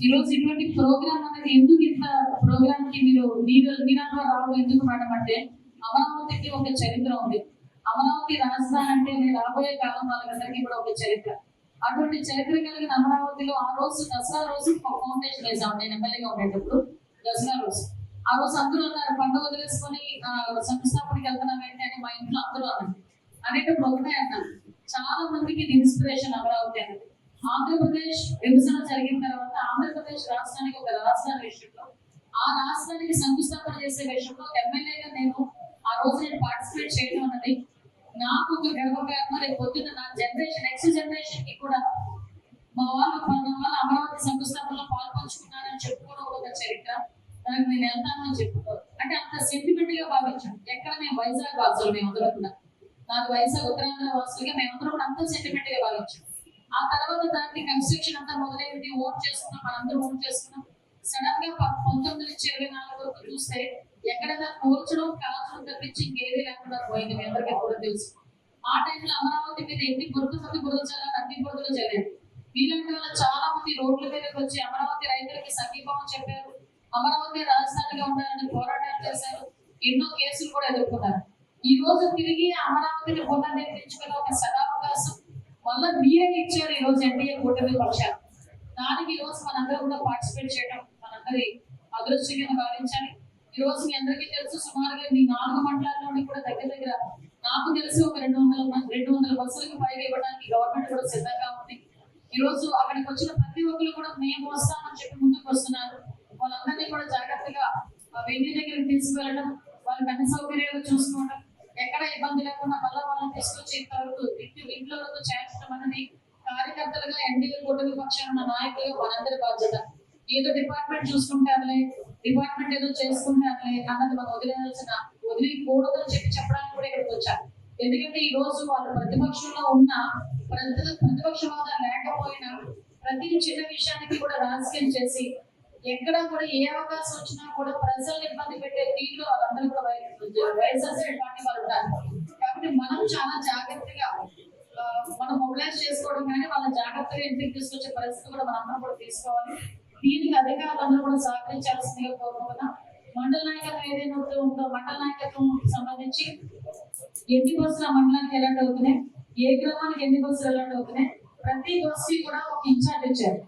ఈ రోజు ఇటువంటి ప్రోగ్రామ్ అనేది ఎందుకు ఇంత ప్రోగ్రామ్ కి మీరంతా రావడం ఎందుకు మేడం అంటే అమరావతికి ఒక చరిత్ర ఉంది. అమరావతి రాజధాని అంటే రాబోయే కాలం వాళ్ళందరికీ కూడా ఒక చరిత్ర. అటువంటి చరిత్ర కలిగిన అమరావతిలో ఆ రోజు దసరా రోజు ఫౌండేషన్ వేసాం. నేను ఎమ్మెల్యేగా ఉండేటప్పుడు దసరా రోజు ఆ రోజు అందరూ అన్నారు పండుగ వదిలేసుకొని సంస్థాపనకి వెళ్తున్నాం ఏంటి అని మా ఇంట్లో అందరూ అన్నారు. అనేటప్పుడు ఒకటే అన్నాను, చాలా మందికి ఇది ఇన్స్పిరేషన్ అమరావతి అనేది. ఆంధ్రప్రదేశ్ విభజన జరిగిన తర్వాత ఆంధ్రప్రదేశ్ రాష్ట్రానికి ఒక రాజధాని విషయంలో ఆ రాష్ట్రానికి శంకుస్థాపన చేసే విషయంలో ఎమ్మెల్యేగా నేను ఆ రోజు నేను పార్టిసిపేట్ చేయడం అన్నది నాకు ఒక గర్వకారణం. రేపు పొద్దున్న నా జనరేషన్ నెక్స్ట్ జనరేషన్ కి కూడా మా వాళ్ళు అమరావతి శంకుస్థాపనలో పాల్పంచుకున్నారని చెప్పుకోవడం ఒక చరిత్ర. దానికి నేను వెళ్తానని చెప్పుకోరు అంటే అంత సెంటిమెంట్ గా భావించాను. ఎక్కడ మేము వైజాగ్ వాసులు మేమందరం కూడా, నాకు వైజాగ్ ఉత్తరాంధ్ర వాసులుగా మేమందరం కూడా అంత సెంటిమెంట్ గా భావించాం. ఆ తర్వాత దానికి కన్స్ట్రక్షన్ అంతా మొదలైంది, ఓన్ చేసుకున్నాం, మనందరూ ఓన్ చేసుకున్నాం. సడన్ గా 1924 వరకు చూస్తే ఎక్కడైనా కూర్చడం కాల్చడం తప్పించి ఇంకేది లేకుండా పోయింది. మీ అందరికీ కూడా తెలుసు. ఆ టైంలో అమరావతి మీద ఎన్ని మంది బురద చల్లారు, అన్ని బురదలు చల్లారు. వీళ్ళంటే వాళ్ళు చాలా మంది రోడ్ల మీదకి వచ్చి అమరావతి రైతులకి సంఘీభావం చెప్పారు, అమరావతి రాజధానిగా ఉండాలని పోరాటాలు చేశారు, ఎన్నో కేసులు కూడా ఎదుర్కొన్నారు. ఈ రోజు తిరిగి అమరావతిని పునర్నిర్మించుకునే ఒక సదావకాశం మళ్ళీ మీరే ఇచ్చారు ఈ రోజు ఎన్డీఏ కూటమి పక్షాలు. దానికి ఈ రోజు మనందరూ కూడా పార్టిసిపేట్ చేయడం మనందరి అదృష్టంగా భావించాలి. ఈ రోజు మీ అందరికీ తెలుసు సుమారుగా మీ 4 మండలాల్లోని కూడా దగ్గర నాకు తెలిసి ఒక 200 బస్సులకు పైగా ఇవ్వడానికి గవర్నమెంట్ కూడా సిద్ధంగా ఉంది. ఈ రోజు అక్కడికి వచ్చిన ప్రతి ఒక్కరు కూడా మేము వస్తామని చెప్పి ముందుకు వస్తున్నారు. వాళ్ళందరినీ కూడా జాగ్రత్తగా వెండి దగ్గరికి తీసుకువెళ్ళడం, వాళ్ళకి అన్ని సౌకర్యాలు చూసుకోవడం, ఎక్కడ ఇబ్బంది లేకుండా మళ్ళీ వాళ్ళని తీసుకొచ్చి ఇంట్లో చేర్చడం అనేది కార్యకర్తలుగా ఎన్డీఏ కూటమి పక్షాన ఉన్న నాయకులుగా మనందరి బాధ్యత. ఏదో డిపార్ట్మెంట్ చూసుకుంటే అదే, డిపార్ట్మెంట్ ఏదో చేసుకుంటే అదే అన్నది మనం వదిలేకూడదు అని చెప్పడానికి కూడా ఇక్కడికి వచ్చారు. ఎందుకంటే ఈ రోజు వాళ్ళు ప్రతిపక్షంలో ఉన్న ప్రతిపక్షవాదం లేకపోయినా ప్రతి చిన్న విషయానికి కూడా రాజకీయం చేసి ఎక్కడ కూడా ఏ అవకాశం వచ్చినా కూడా ప్రజల్ని ఇబ్బంది పెట్టే దీంట్లో వాళ్ళందరూ కూడా వైఎస్ఆర్సీపీ పార్టీ వాళ్ళు ఉన్నారు. కాబట్టి మనం చాలా జాగ్రత్తగా మనం మొబిలైజ్ చేసుకోవడం కానీ వాళ్ళ జాగ్రత్తగా ఇంటికి తీసుకొచ్చే పరిస్థితి కూడా మనందరం కూడా తీసుకోవాలి. దీనికి అధికారులందరూ కూడా సహకరించాల్సిందిగా కోరుకుంటున్నాం. మండల నాయకత్వం ఏదైనా ఉందో మండల నాయకత్వం సంబంధించి ఎన్ని బస్సులు ఆ మండలానికి ఎలాంటి అవుతున్నాయి, ఏ గ్రామానికి ఎన్ని బస్సులు ఎలాంటి అవుతున్నాయి, ప్రతి బస్సు కూడా ఒక ఇన్ఛార్జ్ ఇచ్చారు.